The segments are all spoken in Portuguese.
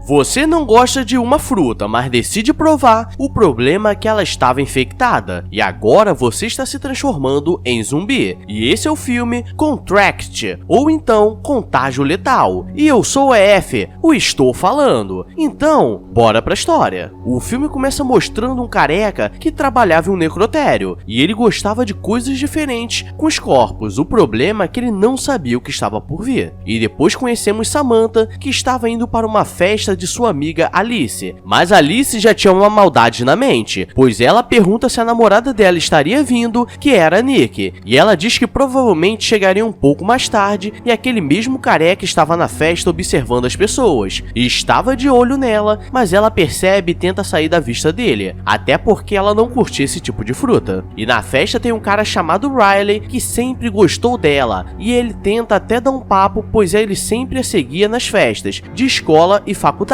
Você não gosta de uma fruta, mas decide provar. O problema é que ela estava infectada e agora você está se transformando em zumbi. E esse é o filme Contract, ou então Contágio Letal. E eu sou o EF, o Estou Falando. Então, bora pra história. O filme começa mostrando um careca que trabalhava em um necrotério e ele gostava de coisas diferentes com os corpos. O problema é que ele não sabia o que estava por vir. E depois conhecemos Samantha, que estava indo para uma festa de sua amiga Alice. Mas Alice já tinha uma maldade na mente, pois ela pergunta se a namorada dela estaria vindo, que era Nick. E ela diz que provavelmente chegaria um pouco mais tarde e aquele mesmo careca estava na festa observando as pessoas. E estava de olho nela, mas ela percebe e tenta sair da vista dele, até porque ela não curtia esse tipo de fruta. E na festa tem um cara chamado Riley que sempre gostou dela, e ele tenta até dar um papo, pois ele sempre a seguia nas festas de escola e faculdade,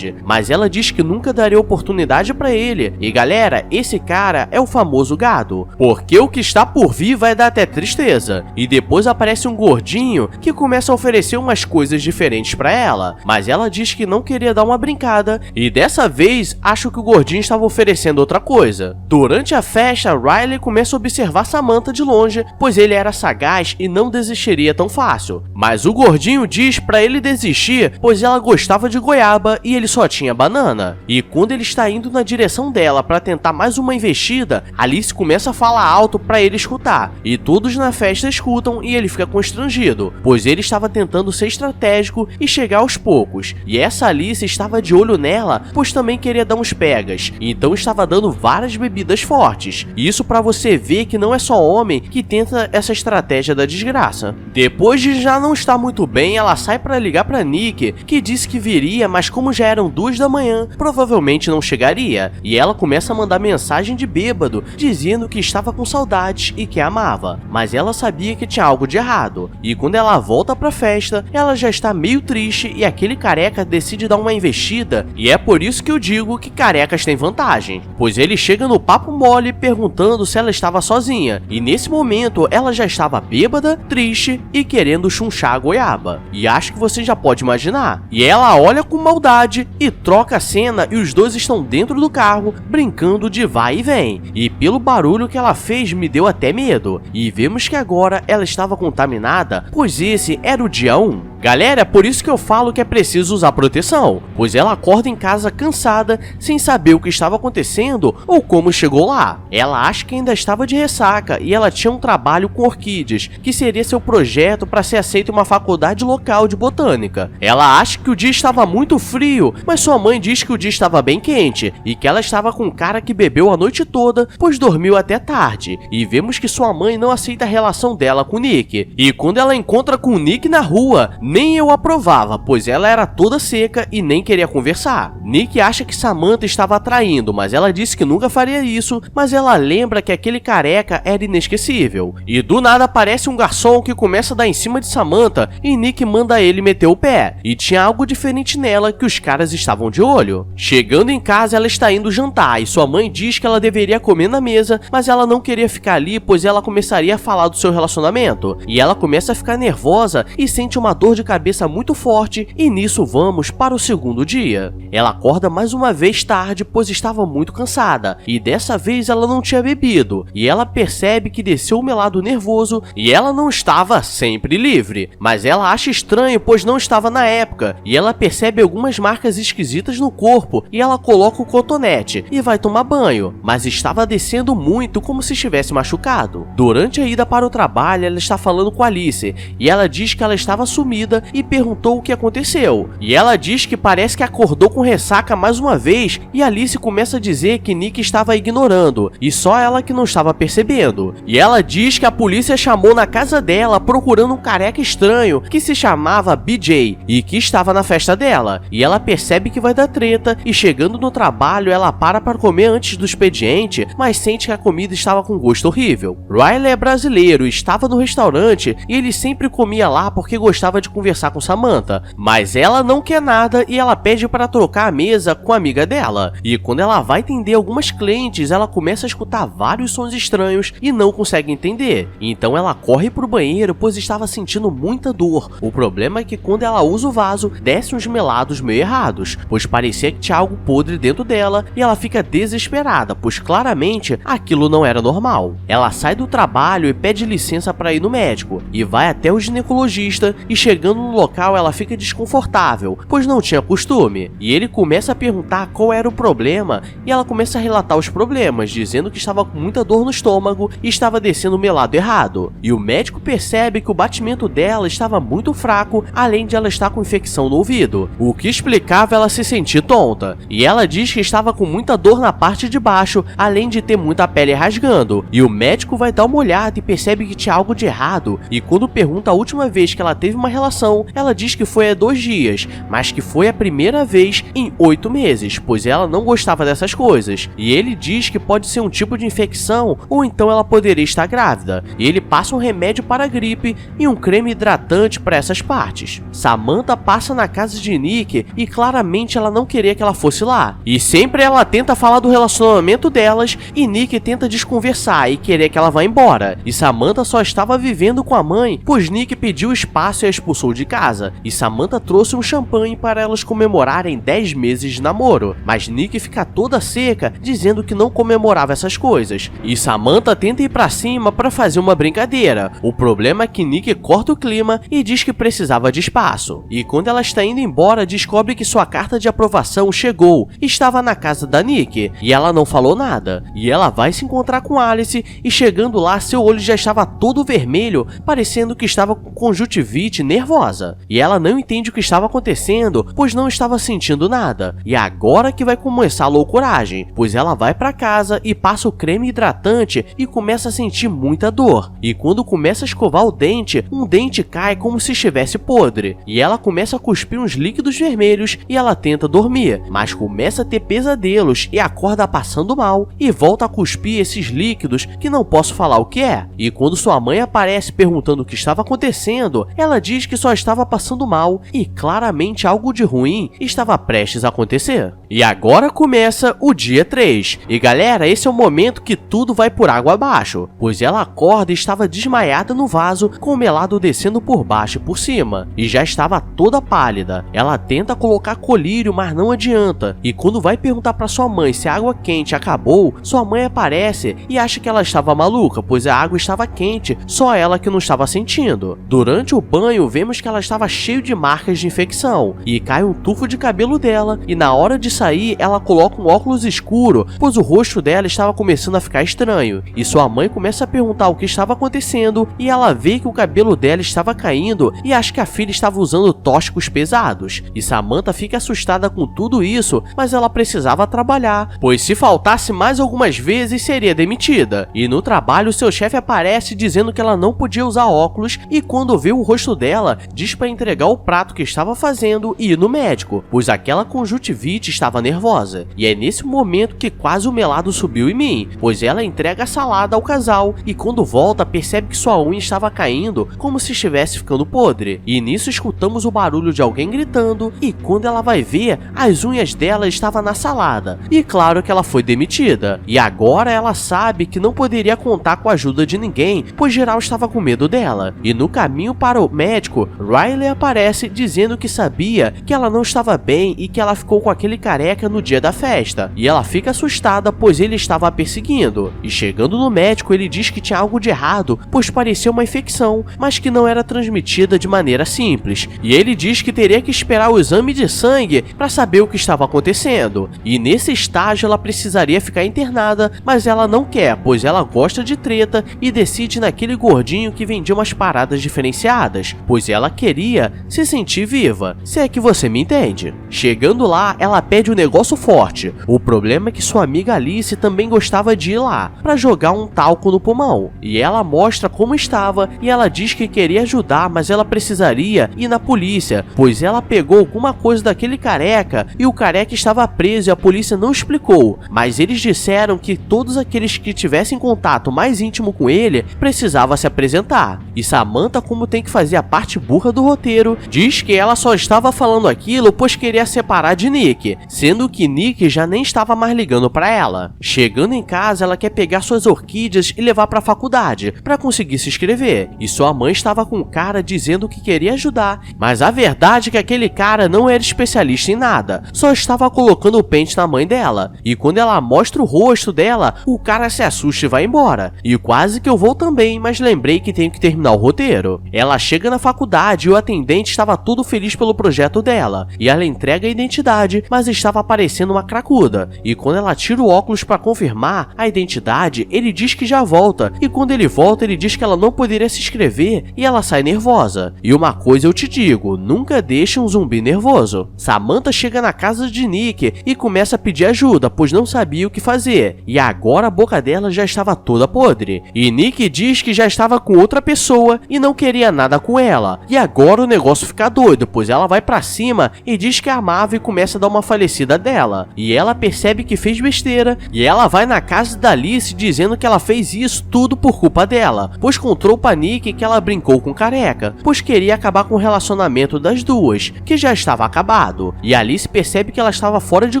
mas ela diz que nunca daria oportunidade pra ele. E galera, esse cara é o famoso gado, porque o que está por vir vai dar até tristeza. E depois aparece um gordinho que começa a oferecer umas coisas diferentes pra ela, mas ela diz que não queria dar uma brincada, e dessa vez acho que o gordinho estava oferecendo outra coisa. Durante a festa, Riley começa a observar Samantha de longe, pois ele era sagaz e não desistiria tão fácil. Mas o gordinho diz pra ele desistir, pois ela gostava de goiaba e ele só tinha banana. E quando ele está indo na direção dela para tentar mais uma investida, Alice começa a falar alto para ele escutar. E todos na festa escutam e ele fica constrangido, pois ele estava tentando ser estratégico e chegar aos poucos. E essa Alice estava de olho nela, pois também queria dar uns pegas, então estava dando várias bebidas fortes. Isso para você ver que não é só homem que tenta essa estratégia da desgraça. Depois de já não estar muito bem, ela sai para ligar para Nick, que disse que viria, mas como já eram 2 da manhã, provavelmente não chegaria. E ela começa a mandar mensagem de bêbado, dizendo que estava com saudades e que a amava. Mas ela sabia que tinha algo de errado. E quando ela volta pra festa, ela já está meio triste e aquele careca decide dar uma investida. E é por isso que eu digo que carecas têm vantagem, pois ele chega no papo mole perguntando se ela estava sozinha. E nesse momento ela já estava bêbada, triste e querendo chunchar a goiaba. E acho que você já pode imaginar. E ela olha com maldade e troca a cena e os dois estão dentro do carro brincando de vai e vem. E pelo barulho que ela fez me deu até medo. E vemos que agora ela estava contaminada, pois esse era o dia 1. Galera, é por isso que eu falo que é preciso usar proteção, pois ela acorda em casa cansada, sem saber o que estava acontecendo ou como chegou lá. Ela acha que ainda estava de ressaca e ela tinha um trabalho com orquídeas, que seria seu projeto para ser aceito em uma faculdade local de botânica. Ela acha que o dia estava muito frio, mas sua mãe diz que o dia estava bem quente e que ela estava com um cara que bebeu a noite toda, pois dormiu até tarde. E vemos que sua mãe não aceita a relação dela com Nick. E quando ela encontra com o Nick na rua, nem eu aprovava, pois ela era toda seca e nem queria conversar. Nick acha que Samantha estava atraindo, mas ela disse que nunca faria isso, mas ela lembra que aquele careca era inesquecível. E do nada aparece um garçom que começa a dar em cima de Samantha e Nick manda ele meter o pé. E tinha algo diferente nela que os caras estavam de olho. Chegando em casa, ela está indo jantar e sua mãe diz que ela deveria comer na mesa, mas ela não queria ficar ali, pois ela começaria a falar do seu relacionamento. E ela começa a ficar nervosa e sente uma dor de cabeça muito forte, e nisso vamos para o segundo dia. Ela acorda mais uma vez tarde, pois estava muito cansada, e dessa vez ela não tinha bebido, e ela percebe que desceu o melado nervoso e ela não estava sempre livre, mas ela acha estranho, pois não estava na época, e ela percebe algumas marcas esquisitas no corpo, e ela coloca o cotonete e vai tomar banho, mas estava descendo muito como se estivesse machucado. Durante a ida para o trabalho, ela está falando com Alice, e ela diz que ela estava sumida e perguntou o que aconteceu. E ela diz que parece que acordou com ressaca mais uma vez, e Alice começa a dizer que Nick estava ignorando, e só ela que não estava percebendo. E ela diz que a polícia chamou na casa dela procurando um careca estranho que se chamava BJ e que estava na festa dela. E ela percebe que vai dar treta, e chegando no trabalho ela para comer antes do expediente, mas sente que a comida estava com gosto horrível. Riley é brasileiro e estava no restaurante, e ele sempre comia lá porque gostava de conversar com Samantha, mas ela não quer nada e ela pede para trocar a mesa com a amiga dela. E quando ela vai atender algumas clientes, ela começa a escutar vários sons estranhos e não consegue entender. Então ela corre pro banheiro, pois estava sentindo muita dor. O problema é que quando ela usa o vaso, desce uns melados meio errados, pois parecia que tinha algo podre dentro dela e ela fica desesperada, pois claramente aquilo não era normal. Ela sai do trabalho e pede licença para ir no médico e vai até o ginecologista, e chegando no local ela fica desconfortável, pois não tinha costume. E ele começa a perguntar qual era o problema e ela começa a relatar os problemas, dizendo que estava com muita dor no estômago e estava descendo o melado errado. E o médico percebe que o batimento dela estava muito fraco, além de ela estar com infecção no ouvido, o que explicava ela se sentir tonta. E ela diz que estava com muita dor na parte de baixo, além de ter muita pele rasgando. E o médico vai dar uma olhada e percebe que tinha algo de errado, e quando pergunta a última vez que ela teve uma relação, ela diz que foi há 2 dias, mas que foi a primeira vez em 8 meses, pois ela não gostava dessas coisas. E ele diz que pode ser um tipo de infecção, ou então ela poderia estar grávida. E ele passa um remédio para a gripe e um creme hidratante para essas partes. Samantha passa na casa de Nick e claramente ela não queria que ela fosse lá. E sempre ela tenta falar do relacionamento delas e Nick tenta desconversar e querer que ela vá embora. E Samantha só estava vivendo com a mãe, pois Nick pediu espaço e a expulsou de casa. E Samantha trouxe um champanhe para elas comemorarem 10 meses de namoro, mas Nick fica toda seca, dizendo que não comemorava essas coisas. E Samantha tenta ir pra cima para fazer uma brincadeira. O problema é que Nick corta o clima e diz que precisava de espaço. E quando ela está indo embora, descobre que sua carta de aprovação chegou, estava na casa da Nick, e ela não falou nada. E ela vai se encontrar com Alice, e chegando lá, seu olho já estava todo vermelho, parecendo que estava com conjuntivite nervosa. E ela não entende o que estava acontecendo, pois não estava sentindo nada. E agora que vai começar a loucuragem, pois ela vai para casa e passa o creme hidratante e começa a sentir muita dor. E quando começa a escovar o dente, um dente cai como se estivesse podre. E ela começa a cuspir uns líquidos vermelhos e ela tenta dormir, mas começa a ter pesadelos e acorda passando mal e volta a cuspir esses líquidos que não posso falar o que é. E quando sua mãe aparece perguntando o que estava acontecendo, ela diz que só estava passando mal e claramente algo de ruim estava prestes a acontecer. E agora começa o dia 3. E galera, esse é o momento que tudo vai por água abaixo, pois ela acorda e estava desmaiada no vaso com o melado descendo por baixo e por cima, e já estava toda pálida. Ela tenta colocar colírio, mas não adianta. E quando vai perguntar para sua mãe se a água quente acabou, sua mãe aparece e acha que ela estava maluca, pois a água estava quente, só ela que não estava sentindo. Durante o banho, vemos que ela estava cheia de marcas de infecção, e cai um tufo de cabelo dela, e na hora de sair, ela coloca um óculos escuro, pois o rosto dela estava começando a ficar estranho. E sua mãe começa a perguntar o que estava acontecendo, e ela vê que o cabelo dela estava caindo e acha que a filha estava usando tóxicos pesados. E Samantha fica assustada com tudo isso, mas ela precisava trabalhar, pois se faltasse mais algumas vezes seria demitida. E no trabalho, seu chefe aparece dizendo que ela não podia usar óculos, e quando vê o rosto dela, diz para entregar o prato que estava fazendo e ir no médico, pois aquela conjuntivite estava nervosa. E é nesse momento que quase o melado subiu em mim, pois ela entrega a salada ao casal e quando volta percebe que sua unha estava caindo como se estivesse ficando podre. E nisso escutamos o barulho de alguém gritando, e quando ela vai ver, as unhas dela estavam na salada. E claro que ela foi demitida. E agora ela sabe que não poderia contar com a ajuda de ninguém, pois geral estava com medo dela. E no caminho para o médico, Riley aparece dizendo que sabia que ela não estava bem e que ela ficou com aquele careca no dia da festa. E ela fica assustada, pois ele estava a perseguindo. E chegando no médico, ele diz que tinha algo de errado, pois parecia uma infecção, mas que não era transmitida de maneira simples. E ele diz que teria que esperar o exame de sangue para saber o que estava acontecendo. E nesse estágio ela precisaria ficar internada, mas ela não quer, pois ela gosta de treta e decide naquele gordinho que vendia umas paradas diferenciadas, pois ela queria se sentir viva, se é que você me entende. Chegando lá, ela pede um negócio forte. O problema é que sua amiga Alice também gostava de ir lá para jogar um talco no pulmão, e ela mostra como estava e ela diz que queria ajudar, mas ela precisaria ir na polícia, pois ela pegou alguma coisa daquele careca e o careca estava preso e a polícia não explicou, mas eles disseram que todos aqueles que tivessem contato mais íntimo com ele precisavam se apresentar. E Samantha, como tem que fazer a parte burra do roteiro, diz que ela só estava falando aquilo pois queria separar de Nick, sendo que Nick já nem estava mais ligando para ela. Chegando em casa, ela quer pegar suas orquídeas e levar para a faculdade para conseguir se inscrever, e sua mãe estava com um cara dizendo que queria ajudar, mas a verdade é que aquele cara não era especialista em nada, só estava colocando o pente na mãe dela, e quando ela mostra o rosto dela, o cara se assusta e vai embora. E quase que eu vou também, mas lembrei que tenho que terminar o roteiro. Ela chega na faculdade e o atendente estava todo feliz pelo projeto dela, e ela entrega a identidade, mas estava aparecendo uma cracuda, e quando ela tira o óculos para confirmar a identidade, ele diz que já volta, e quando ele volta ele diz que ela não poderia se inscrever, e ela sai nervosa. E uma coisa eu te digo, nunca deixe um zumbi nervoso. Samantha chega na casa de Nick e começa a pedir ajuda, pois não sabia o que fazer, e agora a boca dela já estava toda podre, e Nick diz que já estava com outra pessoa e não queria nada com ela, e agora o negócio fica doido, pois ela vai pra cima e diz que a amava e começa a dar uma falecida dela, e ela percebe que fez besteira, e ela vai na casa da Alice dizendo que ela fez isso tudo por culpa dela, pois contou pra Nick que ela brincou com Careca, pois queria acabar com o relacionamento das duas, que já estava acabado, e Alice percebe que ela estava fora de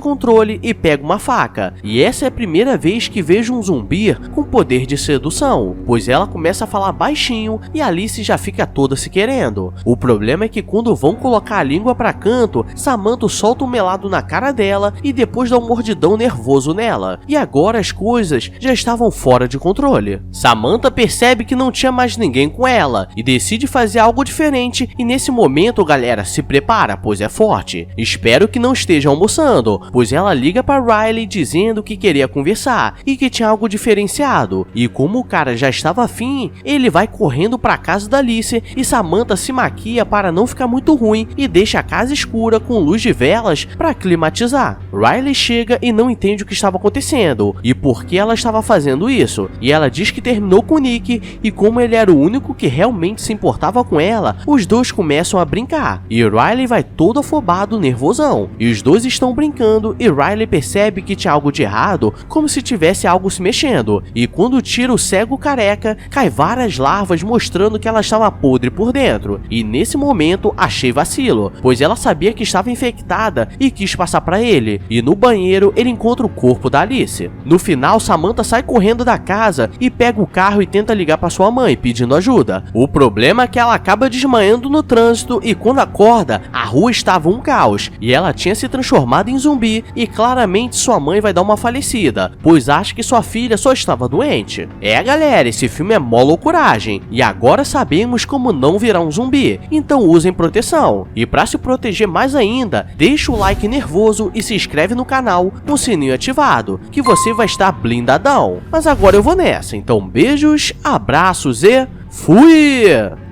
controle e pega uma faca, e essa é a primeira vez que vejo um zumbi com poder de sedução, pois ela começa a falar baixinho e Alice já fica toda se querendo. O problema é que quando vão colocar a língua pra canto, Samantha solta um melado na cara dela e depois dá um mordidão nervoso nela, e agora as coisas já estavam fora de controle. Samantha percebe que não tinha mais ninguém com ela e decide fazer algo diferente, e nesse momento, galera, se prepara, pois é forte. Espero que não esteja almoçando, pois ela liga para Riley dizendo que queria conversar e que tinha algo diferenciado, e como o cara já estava afim, ele vai correndo para a casa da Alice e Samantha se maquia para não ficar muito ruim e deixa a casa escura com luz de velas para climatizar. Riley chega e não entende o que estava acontecendo e por que ela estava fazendo isso, e ela diz que terminou com Nick, e como ele era o único que realmente se importava com ela, os dois começam a brincar, e Riley vai todo afobado, nervosão, e os dois estão brincando e Riley percebe que tinha algo de errado, como se tivesse algo se mexendo, e quando tira o cego careca, cai várias larvas mostrando que ela estava podre por dentro, e nesse momento achei vacilo, pois ela sabia que estava infectada e quis passar para ele, e no banheiro ele encontra o corpo da Alice. No final, Samantha sai correndo da casa e pega o carro e tenta ligar para sua mãe pedindo ajuda. O problema é que ela acaba desmaiando no trânsito e quando acorda, a rua estava um caos e ela tinha se transformado em zumbi, e claramente sua mãe vai dar uma falecida, pois acha que sua filha só estava doente. É, galera, esse filme é mó loucuragem, e agora sabemos como não virar um zumbi, então usem proteção. E para se proteger mais ainda, deixa o like nervoso e se inscreve no canal com o sininho ativado, que você vai estar blindadão. Mas agora eu vou nessa, então beijos, abraços e fui!